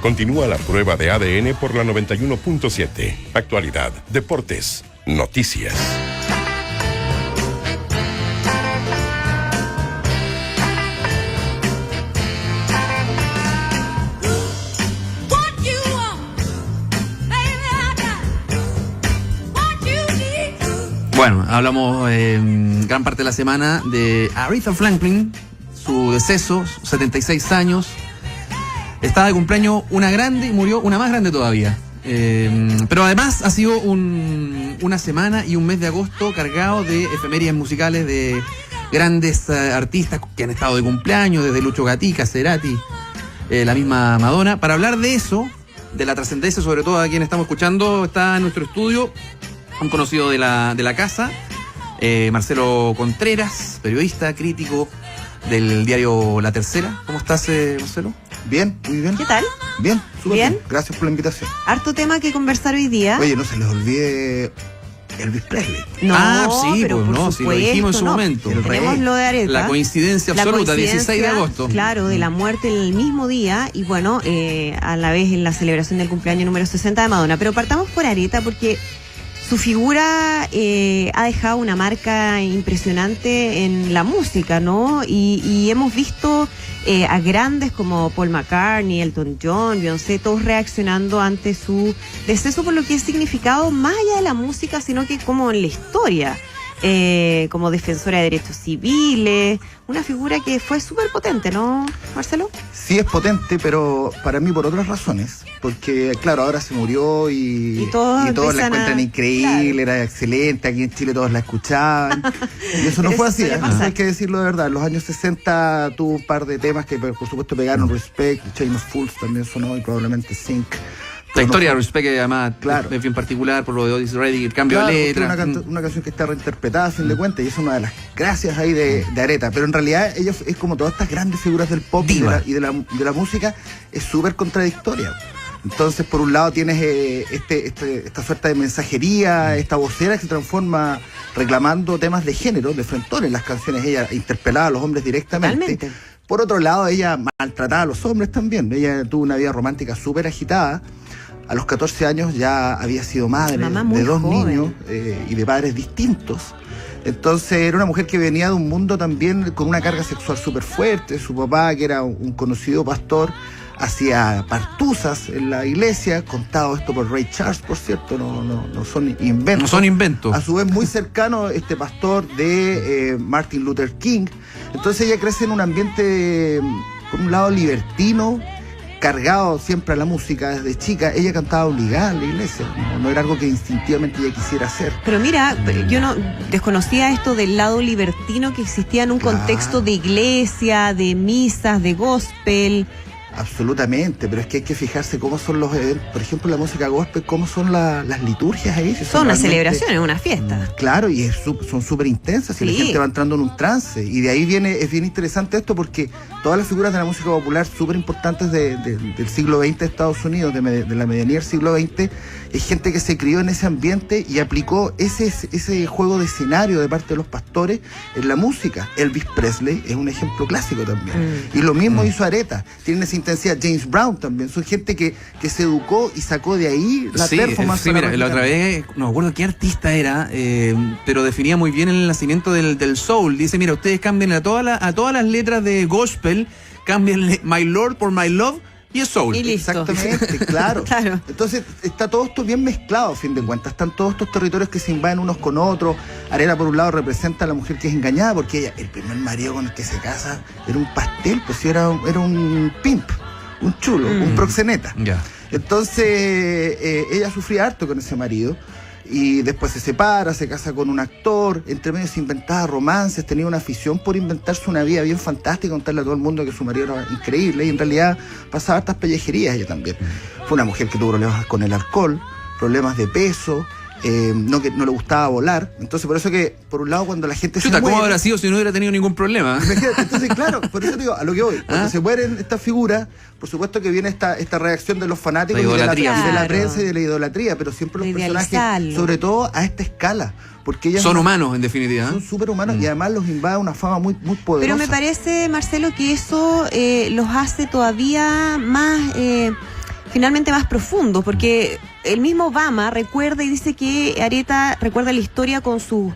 Continúa la prueba de ADN por la 91.7. Actualidad, deportes, noticias. Bueno, hablamos gran parte de la semana de Aretha Franklin, su deceso, 76 años. Estaba de cumpleaños una grande y murió una más grande todavía. Pero además ha sido una semana y un mes de agosto cargado de efemérides musicales de grandes artistas que han estado de cumpleaños, desde Lucho Gatica, Cerati, la misma Madonna. Para hablar de eso, de la trascendencia, sobre todo a quien estamos escuchando, está en nuestro estudio un conocido de la casa, Marcelo Contreras, periodista, crítico del diario La Tercera. ¿Cómo estás, Marcelo? Bien, muy bien. ¿Qué tal? Bien, súper ¿Bien? bien. Gracias por la invitación. Harto tema que conversar hoy día. Oye, no se les olvide Elvis Presley. No, sí, pero pues por no, si lo dijimos en su momento. El Tenemos rey. lo de Aretha. La coincidencia absoluta, 16 de agosto. Claro, de la muerte el mismo día y bueno, a la vez en la celebración del cumpleaños número 60 de Madonna. Pero partamos por Aretha porque su figura ha dejado una marca impresionante en la música, ¿no? Y hemos visto a grandes como Paul McCartney, Elton John, Beyoncé, todos reaccionando ante su deceso por lo que ha significado más allá de la música, sino que como en la historia. Como defensora de derechos civiles, una figura que fue súper potente, ¿no, Marcelo? Sí es potente, pero para mí por otras razones, porque claro, ahora se murió y todos la encuentran increíble, claro. Era excelente, aquí en Chile todos la escuchaban, y eso no fue así, hay que decirlo de verdad. En los años 60 tuvo un par de temas que por supuesto pegaron, Respect, Chain of Fools también sonó y probablemente Sync. La historia de Respect, además, claro, es bien particular por lo de Otis Redding, el cambio de letra. Una canción que está reinterpretada a fin de cuentas y es una de las gracias ahí de Aretha. Pero en realidad ella es como todas estas grandes figuras del pop y de la música, es súper contradictoria. Entonces, por un lado tienes esta suerte de mensajería, esta vocera que se transforma reclamando temas de género, de frentón en las canciones. Ella interpelaba a los hombres directamente. Totalmente. Por otro lado, ella maltrataba a los hombres también. Ella tuvo una vida romántica súper agitada. A los 14 años ya había sido madre de dos niños y de padres distintos. Entonces era una mujer que venía de un mundo también con una carga sexual súper fuerte. Su papá, que era un conocido pastor, hacía partuzas en la iglesia, contado esto por Ray Charles, por cierto, no son inventos. No son inventos. A su vez muy cercano este pastor de Martin Luther King. Entonces ella crece en un ambiente, por un lado, libertino, cargado siempre a la música desde chica. Ella cantaba obligada en la iglesia, no era algo que instintivamente ella quisiera hacer. Pero mira, yo no desconocía esto del lado libertino que existía en un contexto de iglesia, de misas, de gospel. Absolutamente, pero es que hay que fijarse cómo son los eventos, por ejemplo la música gospel, cómo son las liturgias ahí. Son una celebración, es una fiesta. Claro, y son súper intensas, y la gente va entrando en un trance, y de ahí es bien interesante esto porque todas las figuras de la música popular súper importantes del siglo XX de Estados Unidos, de la medianía del siglo XX, es gente que se crió en ese ambiente y aplicó ese juego de escenario de parte de los pastores en la música. Elvis Presley es un ejemplo clásico también. Y lo mismo hizo Aretha. Tienen esa intensidad. James Brown también. Son gente que se educó y sacó de ahí la performance. Sí, mira, la otra vez, no me acuerdo qué artista era, pero definía muy bien el nacimiento del soul. Dice, mira, ustedes cambien a todas las letras de gospel, cámbienle My Lord por My Love, y es soul. Y listo. Exactamente, claro. Claro. Entonces está todo esto bien mezclado, a fin de cuentas. Están todos estos territorios que se invaden unos con otros. Aretha, por un lado, representa a la mujer que es engañada, porque ella, el primer marido con el que se casa, era un pastel, pues sí, era un pimp, un chulo, un proxeneta. Ya. Entonces ella sufría harto con ese marido. Y después se separa, se casa con un actor, entre medio se inventaba romances, tenía una afición por inventarse una vida bien fantástica, contarle a todo el mundo que su marido era increíble, y en realidad pasaba hartas pellejerías ella también. Fue una mujer que tuvo problemas con el alcohol, problemas de peso, que no le gustaba volar. Entonces por eso que, por un lado, cuando la gente se muere... ¿Cómo habrá sido si no hubiera tenido ningún problema? Imagínate, entonces claro, por eso te digo, a lo que voy, cuando se mueren estas figuras, por supuesto que viene esta reacción de los fanáticos y de la prensa y de la idolatría, pero siempre los personajes, sobre todo a esta escala, porque ellas son humanos, en definitiva. Son súper humanos y además los invade una fama muy, muy poderosa. Pero me parece, Marcelo, que eso los hace todavía más finalmente más profundos, porque el mismo Obama recuerda y dice que Aretha recuerda la historia con sus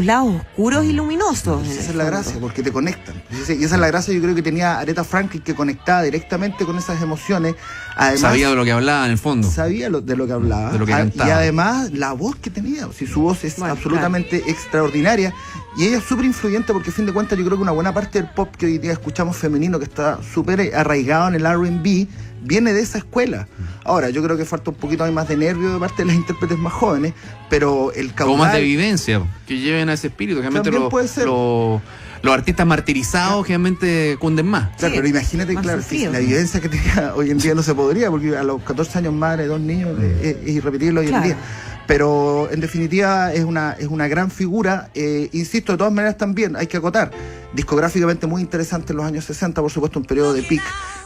lados oscuros y luminosos. Esa es la gracia, porque te conectan. Y esa es la gracia, yo creo que tenía Aretha Franklin, que conectaba directamente con esas emociones. Además, sabía de lo que hablaba en el fondo. Sabía de lo que hablaba. De lo que cantaba. Y además la voz que tenía. Si su voz es absolutamente extraordinaria. Y ella es súper influyente porque, a fin de cuentas, yo creo que una buena parte del pop que hoy día escuchamos femenino, que está súper arraigado en el R&B, viene de esa escuela. Ahora, yo creo que falta un poquito más de nervio de parte de las intérpretes más jóvenes, pero el caudal... O más de vivencia, que lleven a ese espíritu. Realmente los artistas martirizados generalmente cunden más. Claro, pero imagínate, claro, la vivencia que tenía hoy en día no se podría, porque a los 14 años madre de 2 niños es irrepetible hoy en día. Pero en definitiva es una gran figura. Insisto, de todas maneras también hay que acotar. Discográficamente muy interesante en los años 60, por supuesto, un periodo de peak,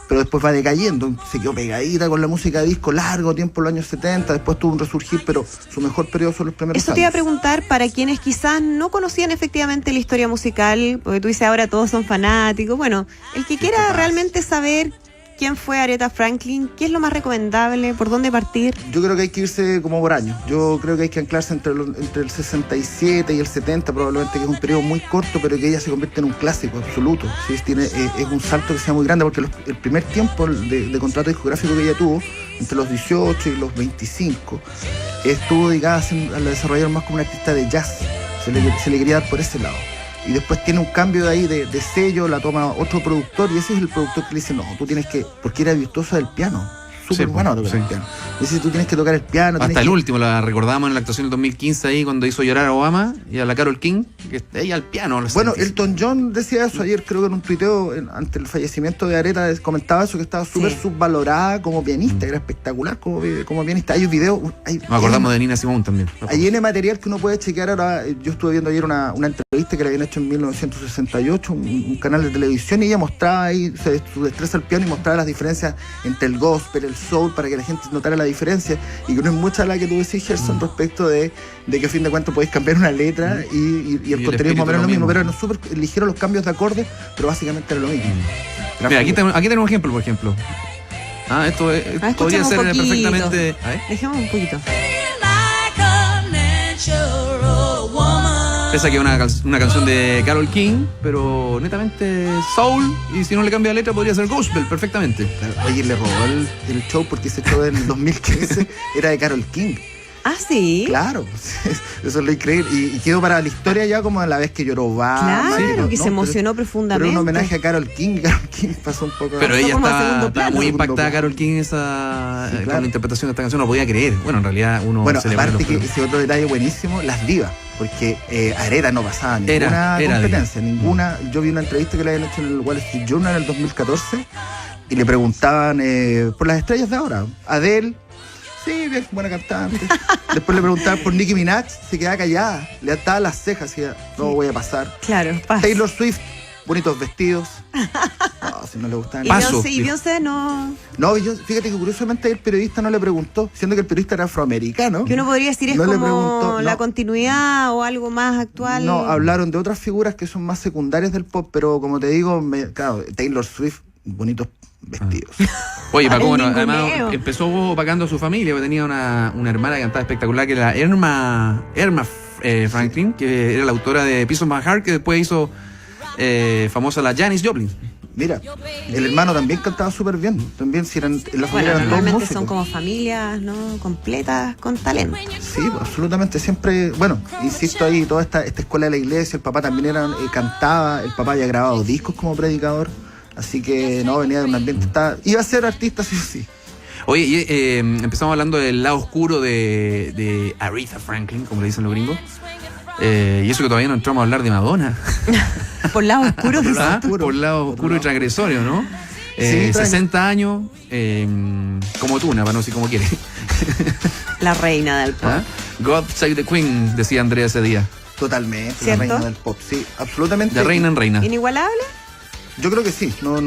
pero después va decayendo. Se quedó pegadita con la música de disco largo tiempo en los años 70, después tuvo un resurgir, pero su mejor periodo son los primeros años. Eso te iba a preguntar para quienes quizás no conocían efectivamente la historia musical, porque tú dices ahora todos son fanáticos. Bueno, el que quiera realmente saber quién fue Aretha Franklin, ¿qué es lo más recomendable? ¿Por dónde partir? Yo creo que hay que irse como por años. Yo creo que hay que anclarse entre el 67 y el 70 probablemente, que es un periodo muy corto, pero que ella se convierte en un clásico absoluto. ¿Sí? Es un salto que sea muy grande, porque el primer tiempo de contrato discográfico que ella tuvo, entre los 18 y los 25, estuvo dedicada a desarrollar más como una artista de jazz. Se le quería dar por ese lado. Y después tiene un cambio de ahí de sello, la toma otro productor, y ese es el productor que le dice, no, tú tienes que, porque era virtuosa del piano, súper bueno tocar el piano. Dice, tú tienes que tocar el piano. Hasta el último, la recordamos en la actuación del 2015 ahí, cuando hizo llorar a Obama y a la Carole King, que ella al piano. Bueno, Elton John decía eso ayer, creo que en un tuiteo, ante el fallecimiento de Aretha, comentaba eso, que estaba súper subvalorada como pianista, era espectacular como pianista. Hay un video... Nos acordamos de Nina Simone también. Hay N material que uno puede chequear ahora. Yo estuve viendo ayer una entrevista que le habían hecho en 1968, un canal de televisión, y ella mostraba ahí su destreza al piano y mostraba las diferencias entre el gospel, el soul, para que la gente notara la diferencia, y que no es mucha la que tú decís, Gerson, respecto de que a fin de cuentas podéis cambiar una letra y el contenido es más o menos lo mismo, pero eran súper ligeros los cambios de acordes, pero básicamente era lo mismo. Mira, aquí tenemos un ejemplo, por ejemplo. Esto podría ser perfectamente... Dejemos un poquito. Pese a que es una canción de Carole King, pero netamente soul, y si no le cambia la letra podría ser gospel perfectamente. Oye, le robó el show, porque ese show del 2015 era de Carole King. ¿Ah, sí? Claro, eso es lo increíble. Y quedó para la historia ya como a la vez que lloró Obama. Claro, que se emocionó profundamente. Pero un homenaje a Carole King. Carole King pasó un poco... Pero ella estaba muy impactada, Carole King, con la interpretación de esta canción. No podía creer. Bueno, en realidad uno... Bueno, aparte que ese otro detalle buenísimo, las divas. Porque Aretha no pasaba ninguna competencia, ninguna. Yo vi una entrevista que le habían hecho en el Wall Street Journal en el 2014 y le preguntaban por las estrellas de ahora. Adele, sí, bien, buena cantante. Después le preguntaban por Nicki Minaj, se quedaba callada, le ataba las cejas y decía, no voy a pasar. Claro, pasa. Taylor Swift, bonitos vestidos. No, si no le gustaban. Y Beyoncé no... No, fíjate que curiosamente el periodista no le preguntó, siendo que el periodista era afroamericano. Que uno podría decir no es como la continuidad o algo más actual. No, hablaron de otras figuras que son más secundarias del pop, pero como te digo, claro, Taylor Swift, bonitos vestidos. Oye, Paco, bueno, además empezó opacando a su familia, porque tenía una hermana que cantaba espectacular, que era Irma Franklin, que era la autora de Piece of My Heart, que después hizo famosa la Janis Joplin. Mira, el hermano también cantaba súper bien. También, si eran, en la familia eran todos músicos. Son como familias, ¿no? Completas, con talento. Sí, absolutamente. Siempre, bueno, insisto ahí, toda esta escuela de la iglesia, el papá también cantaba, el papá había grabado discos como predicador, así que no, venía de un ambiente, iba a ser artista, sí. Oye, empezamos hablando del lado oscuro de Aretha Franklin, como le dicen los gringos. Y eso que todavía no entramos a hablar de Madonna. Por lado oscuro. Por lado oscuro y transgresorio, ¿no? Sí, 60 años, como Tuna, para no decir como quiere. La reina del pop. God save the Queen, decía Andrea ese día. Totalmente, ¿cierto? La reina del pop, sí, absolutamente. De reina en reina. ¿Inigualable? Yo creo que sí, no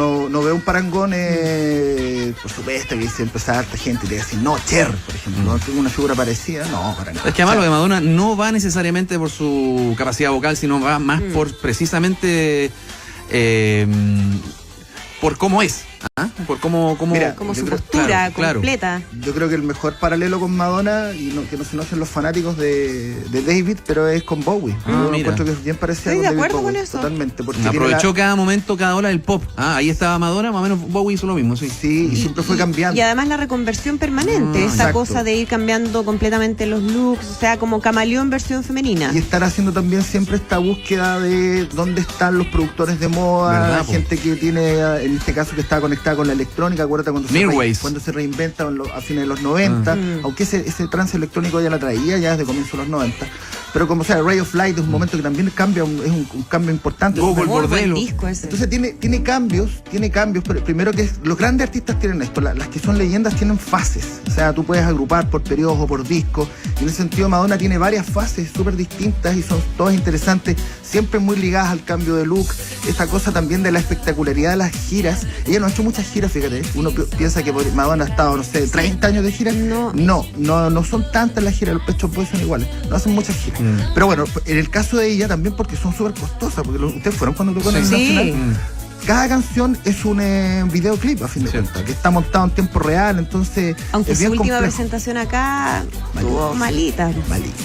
veo un parangón, por supuesto, que siempre está harta gente y te dice, no, Cher, por ejemplo, no tengo una figura parecida, no, para nada. Es que además lo de Madonna no va necesariamente por su capacidad vocal, sino va más por precisamente por cómo es. ¿Ah? Por cómo Mira, Como su yo creo- postura claro. completa. Yo creo que el mejor paralelo con Madonna, y que no se nocen los fanáticos de David, pero es con Bowie. Ah, Yo mira. encuentro que es bien parecida Estoy con de David acuerdo Bowie, con eso. totalmente. Porque tiene aprovechó cada momento, cada ola del pop. Ahí estaba Madonna, más o menos Bowie hizo lo mismo, sí. Sí, y siempre fue cambiando. Y además la reconversión permanente, esa exacto. cosa de ir cambiando completamente los looks, o sea, como camaleón versión femenina. Y estar haciendo también siempre esta búsqueda de dónde están los productores de moda, ¿Verdad, la po? gente que tiene, en este caso, que estaba conectada con la electrónica. Acuérdate Mirwais. cuando se reinventa a fines de los 90, aunque ese trance electrónico ya la traía ya desde comienzos de los 90. Pero como sea, Ray of Light es un momento que también cambia, es un cambio importante. Google Muy buen Bordelo. disco ese. Entonces tiene cambios, pero primero que los grandes artistas tienen esto, las que son leyendas tienen fases, o sea, tú puedes agrupar por periodos o por discos, y en ese sentido Madonna tiene varias fases súper distintas y son todas interesantes, siempre muy ligadas al cambio de look, esta cosa también de la espectacularidad de las giras. Ella no ha hecho muchas giras, fíjate, uno piensa que Madonna ha estado, no sé, 30 años de gira. No son tantas las giras, los Pet Shop Boys son iguales, no hacen muchas giras. Pero bueno, en el caso de ella también porque son súper costosas, porque ustedes fueron cuando tocó en el Sí. Nacional. Cada canción es un videoclip, a fin de cuentas, que está montado en tiempo real, entonces Aunque es su bien última complejo. presentación acá estuvo Malita.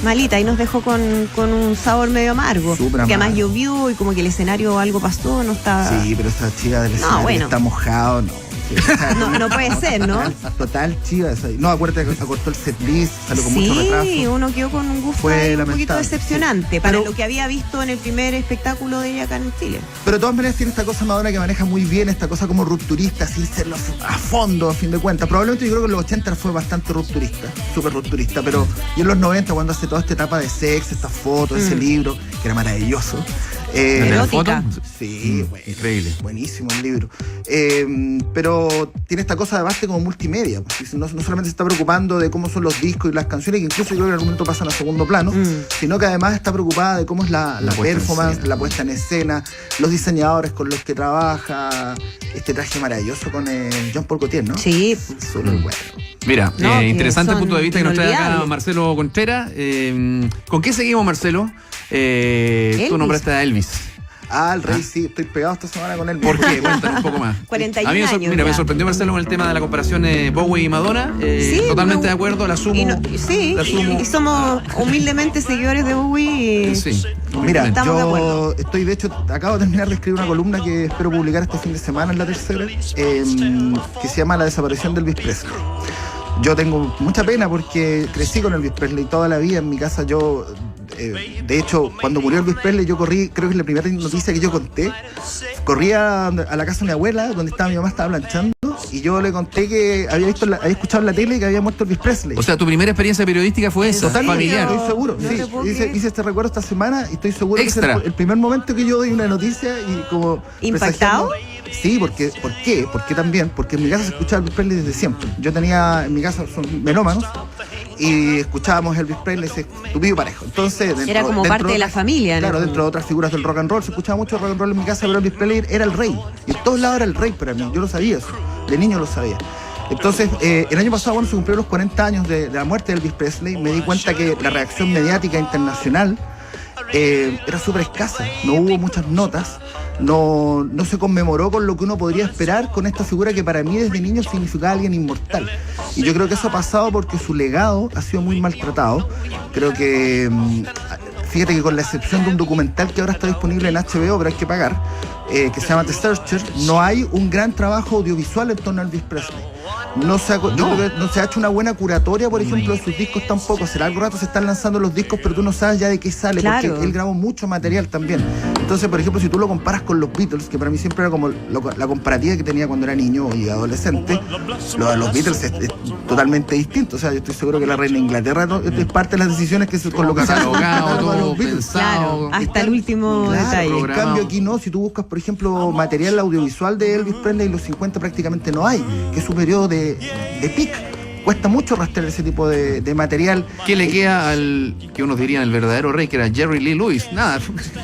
malita y nos dejó con un sabor medio amargo. Súper Que además amargo. llovió y como que el escenario algo pasó, no estaba... Sí, pero esa chica del escenario bueno. está mojado, no. No puede ser, ¿no? Total chiva esa. No, acuérdate que acortó el setlist, salió con mucho retraso. Sí, uno quedó con un gusto Fue ahí un lamentable, poquito decepcionante sí. para Pero- lo que había visto en el primer espectáculo de ella acá en Chile. Pero de todas maneras tiene esta cosa Madonna que maneja muy bien, esta cosa como rupturista, sin serlo a fondo, a fin de cuentas. Probablemente yo creo que en los 80 fue bastante rupturista, súper rupturista, pero y en los 90 cuando hace toda esta etapa de sex, estas fotos, ese libro, que era maravilloso. ¿De la foto? Erótica. Sí, bueno, Increíble. buenísimo el libro. Pero tiene esta cosa de base como multimedia. Pues, no solamente se está preocupando de cómo son los discos y las canciones, que incluso yo creo que en algún momento pasan a segundo plano, sino que además está preocupada de cómo es la puesta en performance, escena. la puesta en escena, los diseñadores con los que trabaja, este traje maravilloso con Jean Paul Gaultier, ¿no? Sí. Súper bueno. Mira, No, que interesante son punto de vista que nos trae acá inolvidables. Marcelo Contreras. ¿Con qué seguimos, Marcelo? Tú Elvis. nombraste a Elvis. El rey, sí, estoy pegado esta semana con él. ¿Por qué? Cuéntanos un poco más. 41 A mí años mira, me ya. sorprendió Marcelo con el tema de la comparación Bowie y Madonna. Sí, Totalmente me- de acuerdo, la asumo. Sí, la asumo. y somos humildemente seguidores de Bowie. Sí. Mira, Estamos de yo acuerdo. estoy, de hecho, acabo de terminar de escribir una columna que espero publicar este fin de semana en La Tercera, que se llama La desaparición de Elvis Presley. Yo tengo mucha pena porque crecí con Elvis Presley toda la vida en mi casa. De hecho, cuando murió Elvis Presley, yo corrí, creo que es la primera noticia que yo conté, corrí a la casa de mi abuela, donde estaba mi mamá, estaba planchando, y yo le conté que había escuchado en la tele que había muerto Elvis Presley. O sea, tu primera experiencia periodística fue esa, Totalmente, familiar. estoy seguro. No Sí, te puedo hice creer. este recuerdo esta semana y estoy seguro que Extra. es el primer momento que yo doy una noticia y como... ¿Impactado? presagiando- Sí, ¿por qué? Porque también, porque en mi casa se escuchaba Elvis Presley desde siempre. Yo tenía, en mi casa son melómanos, y escuchábamos Elvis Presley, ese estúpido parejo. Entonces, Era como parte de la familia, ¿no? Claro, dentro de otras figuras del rock and roll, se escuchaba mucho rock and roll en mi casa, pero Elvis Presley era el rey. Y en todos lados era el rey para mí, yo lo sabía eso, de niño lo sabía. Entonces, el año pasado, cuando se cumplieron los 40 años de la muerte de Elvis Presley, me di cuenta que la reacción mediática internacional era súper escasa, no hubo muchas notas, no se conmemoró con lo que uno podría esperar con esta figura que para mí desde niño significaba alguien inmortal. Y yo creo que eso ha pasado porque su legado ha sido muy maltratado. Creo que, fíjate que con la excepción de un documental que ahora está disponible en HBO, pero hay que pagar, que se llama The Searcher, no hay un gran trabajo audiovisual en torno a Elvis Presley. Yo creo que no se ha hecho una buena curatoria, por ejemplo, de sus discos tampoco. Será algo rato se están lanzando los discos, pero tú no sabes ya de qué sale, Claro. porque él grabó mucho material también. Entonces, por ejemplo, si tú lo comparas con los Beatles, que para mí siempre era como la comparativa que tenía cuando era niño y adolescente, lo de los Beatles es totalmente distinto. O sea, yo estoy seguro que la reina de Inglaterra es parte de las decisiones que con lo que se hace Catalogado, con los todo Beatles. pensado. Claro, hasta el último Claro, detalle. en Programado. cambio aquí no, si tú buscas, por ejemplo, material audiovisual de Elvis Presley en los 50 prácticamente no hay, que es su periodo de peak. Cuesta mucho rastrear ese tipo de material. ¿Qué le queda al que unos dirían el verdadero rey, que era Jerry Lee Lewis? Nada.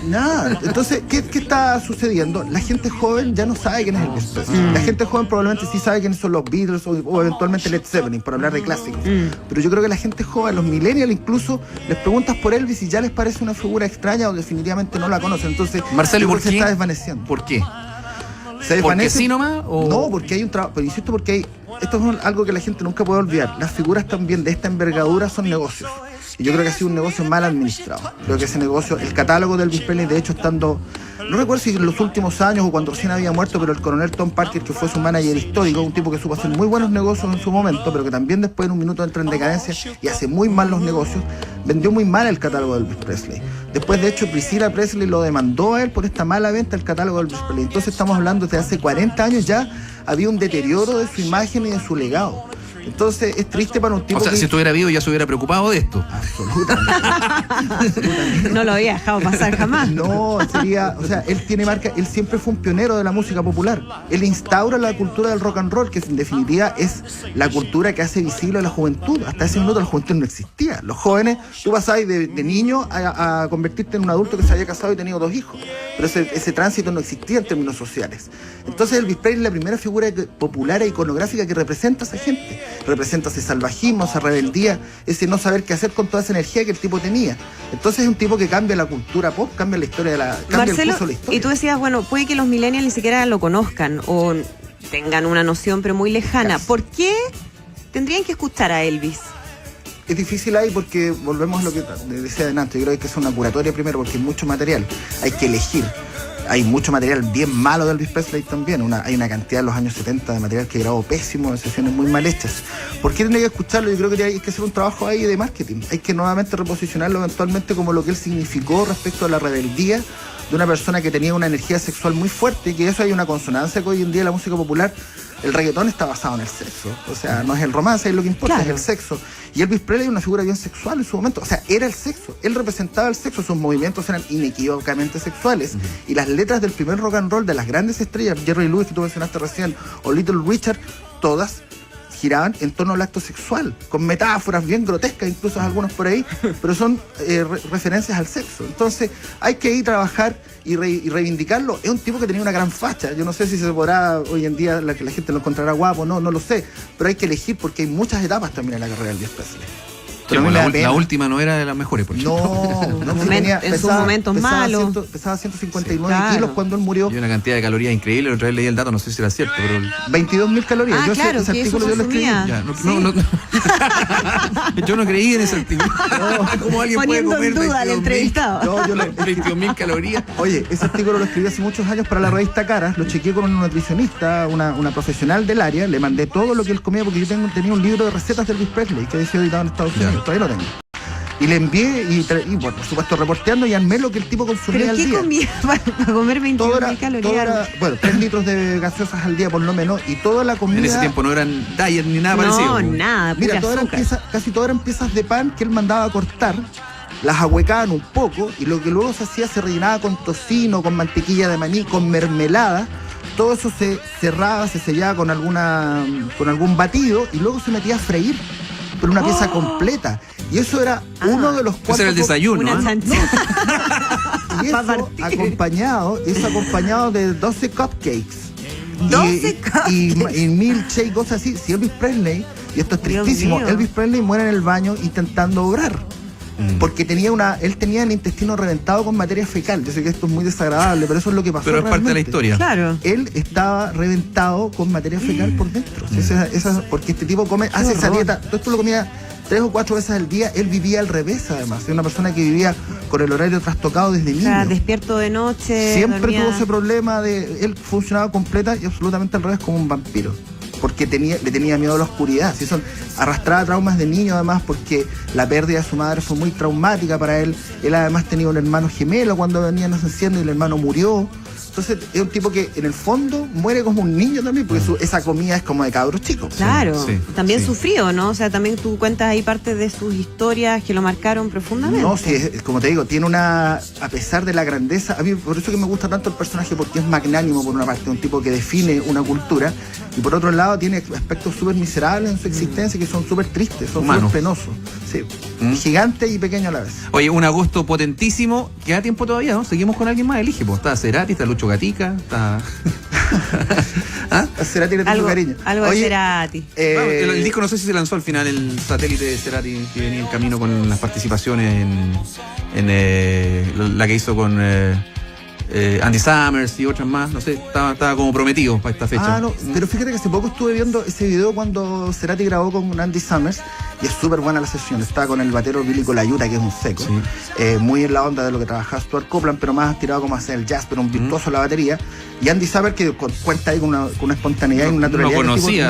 Nada. Entonces, ¿qué está sucediendo? La gente joven ya no sabe quién es Elvis Presley. La gente joven probablemente sí sabe quiénes son los Beatles o eventualmente Led Zeppelin, por hablar de clásicos. Pero yo creo que la gente joven, los millennials incluso, les preguntas por Elvis y ya les parece una figura extraña o definitivamente no la conocen. Entonces, Marcelo, ¿y yo creo por que se qué? está desvaneciendo. ¿Por qué? Se ¿Porque desvanece. sí nomás? O... No, porque hay un trabajo, pero insisto, porque hay, esto es algo que la gente nunca puede olvidar. Las figuras también de esta envergadura son negocios. Y yo creo que ha sido un negocio mal administrado. Creo que ese negocio, el catálogo de Elvis Presley, de hecho, estando, no recuerdo si en los últimos años o cuando recién había muerto, pero el coronel Tom Parker, que fue su manager histórico, un tipo que supo hacer muy buenos negocios en su momento, pero que también después en un minuto entra en decadencia y hace muy mal los negocios, vendió muy mal el catálogo de Elvis Presley. Después, de hecho, Priscilla Presley lo demandó a él por esta mala venta del catálogo de Elvis Presley. Entonces estamos hablando de hace 40 años ya, había un deterioro de su imagen y de su legado. Entonces es triste para un tipo O sea, que... si estuviera vivo ya se hubiera preocupado de esto. Absolutamente. No lo había dejado pasar jamás. No, sería, o sea, él tiene marca, él siempre fue un pionero de la música popular. Él instaura la cultura del rock and roll, que en definitiva es la cultura que hace visible a la juventud. Hasta ese minuto la juventud no existía. Los jóvenes, tú pasabas de niño a convertirte en un adulto que se había casado y tenido 2 hijos. Pero ese tránsito no existía en términos sociales. Entonces Elvis Presley es la primera figura popular e iconográfica que representa a esa gente. Representa ese salvajismo, esa rebeldía, ese no saber qué hacer con toda esa energía que el tipo tenía. Entonces es un tipo que cambia la cultura pop, cambia la historia de la, cambia Marcelo, el curso de la historia. y tú decías, bueno, puede que los millennials ni siquiera lo conozcan o tengan una noción pero muy lejana. Casi. ¿Por qué tendrían que escuchar a Elvis? Es difícil ahí porque volvemos a lo que decía adelante. Yo creo que es una curatoria primero porque hay mucho material, hay que elegir. Hay mucho material bien malo de Elvis Presley también. Hay una cantidad en los años 70 de material que grabó pésimo, de sesiones muy mal hechas. ¿Por qué tendría que escucharlo? Yo creo que hay que hacer un trabajo ahí de marketing. Hay que nuevamente reposicionarlo eventualmente como lo que él significó respecto a la rebeldía de una persona que tenía una energía sexual muy fuerte, y que eso hay una consonancia que hoy en día la música popular, el reggaetón está basado en el sexo. O sea, no es el romance, es lo que importa, Claro. es el sexo. Y Elvis Presley es una figura bien sexual en su momento. O sea, era el sexo. Él representaba el sexo. Sus movimientos eran inequívocamente sexuales. Y las letras del primer rock and roll de las grandes estrellas, Jerry Lewis, que tú mencionaste recién, o Little Richard, todas giraban en torno al acto sexual, con metáforas bien grotescas, incluso algunos por ahí, pero son referencias al sexo. Entonces hay que ir a trabajar y reivindicarlo. Es un tipo que tenía una gran facha. Yo no sé si se podrá hoy en día, la gente lo encontrará guapo, no lo sé, pero hay que elegir porque hay muchas etapas también en la carrera del Elvis Presley. Sí, Pero a mí me da pena. la última no era de las mejores, por ejemplo. En sus momentos malos. Pesaba 159 Claro. kilos cuando él murió. Y una cantidad de calorías increíble. Otra vez leí el dato, no sé si era cierto, pero... 22.000 calorías. Ah, Yo claro, ese que eso artículo yo lo escribí. consumía. Ya, Sí. Yo no creí en ese artículo. ¿Cómo alguien Poniendo puede en comer duda al 22.000? entrevistado. No, yo lo 22.000 calorías? Oye, ese artículo lo escribí hace muchos años para la revista Caras, lo chequeé con un nutricionista, una profesional del área, le mandé todo lo que él comía porque yo tenía un libro de recetas de Elvis Presley que había sido editado en Estados Ya. Unidos, todavía lo tengo. Y le envié y bueno, por supuesto reporteando y armé lo que el tipo consumía ¿Pero al qué día. comía para comer 21.000 calorías? Bueno, 3 litros de gaseosas al día por lo menos, y toda la comida... En ese tiempo no eran diet ni nada parecido. No, nada, Mira, pura azúcar. casi todas eran piezas de pan que él mandaba a cortar, las ahuecaban un poco, y lo que luego se hacía se rellenaba con tocino, con mantequilla de maní, con mermelada. Todo eso se cerraba, se sellaba con algún batido, y luego se metía a freír, pero una pieza completa. Y eso era uno de los cuatro... Ese era el desayuno, Una ¿eh? chanchita. Y Pa' eso partir. acompañado de 12 cupcakes. 12 y milkshake, cosas así. Si Elvis Presley, y esto es Dios tristísimo, mío. Elvis Presley muere en el baño intentando obrar. Porque él tenía el intestino reventado con materia fecal. Yo sé que esto es muy desagradable, pero eso es lo que pasó. Pero es parte de la realmente. historia. Claro. Él estaba reventado con materia fecal por dentro. Porque este tipo hace esa horror. dieta, todo esto lo comía 3 o 4 veces al día. Él vivía al revés, además. Era una persona que vivía con el horario trastocado desde O niño. sea, despierto de noche. Siempre dormía- tuvo ese problema de él funcionaba completa y absolutamente al revés, como un vampiro. Porque le tenía miedo a la oscuridad. Arrastraba traumas de niño, además, porque la pérdida de su madre fue muy traumática para él. Él además tenía un hermano gemelo cuando venían naciendo y el hermano murió. Entonces es un tipo que en el fondo muere como un niño también, porque esa comida es como de cabros chicos. Claro, Sí, también sí. sufrió, ¿no? O sea, también tú cuentas ahí parte de sus historias que lo marcaron profundamente. No, sí, como te digo, tiene a pesar de la grandeza, a mí por eso que me gusta tanto el personaje, porque es magnánimo por una parte, un tipo que define una cultura, y por otro lado tiene aspectos súper miserables en su existencia, que son súper tristes, son Humanos. súper penosos. Sí, gigante y pequeño a la vez. Oye, un agosto potentísimo. Queda tiempo todavía, ¿no? Seguimos con alguien más. Elige, pues. Está Cerati, está Lucho Gatica, está... ¿Ah? Será tiene tanto cariño. Algo de Oye, Cerati. El disco no sé si se lanzó al final, el satélite de Cerati que venía en camino con las participaciones en la que hizo con Andy Summers y otras más, no sé, estaba como prometido para esta fecha. No, pero fíjate que hace poco estuve viendo ese video cuando Cerati grabó con Andy Summers y es súper buena la sesión. Está con el batero Billy Colaiuta, que es un seco, sí. Muy en la onda de lo que trabajaba Stuart Copeland, pero más tirado como a hacer el jazz, pero un virtuoso en la batería. Y Andy Summers, que cuenta ahí con una espontaneidad y una naturalidad.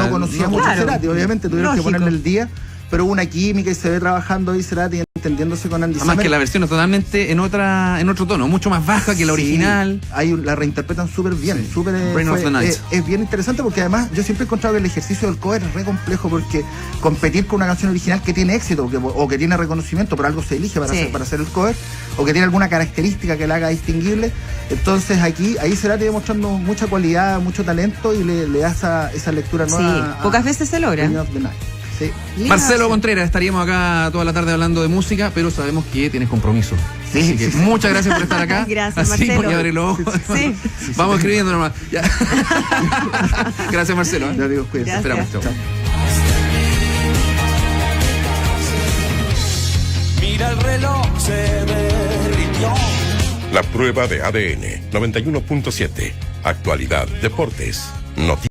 No conocía mucho claro, Cerati, obviamente tuvieron que ponerle el día, pero hubo una química y se ve trabajando ahí Cerati entendiéndose con Andy Summers. Además que la versión es totalmente en otro tono, mucho más baja que la original. La reinterpretan súper bien, es bien interesante porque además yo siempre he encontrado que el ejercicio del cover es re complejo porque competir con una canción original que tiene éxito o que tiene reconocimiento, por algo se elige para hacer el cover, o que tiene alguna característica que la haga distinguible. Entonces ahí Cerati demostrando mucha cualidad, mucho talento y le da esa lectura nueva. Sí, pocas veces se logra. Sí. Marcelo Contreras, estaríamos acá toda la tarde hablando de música, pero sabemos que tienes compromiso. Sí, así que muchas gracias por estar acá. Gracias, así, Marcelo. porque abre los ojos. Sí. Vamos escribiendo nomás. Ya. Gracias, Marcelo. Ya digo, cuídense. Esperamos. Chao. Mira el reloj, se derritió. La prueba de ADN 91.7. Actualidad, deportes, noticias.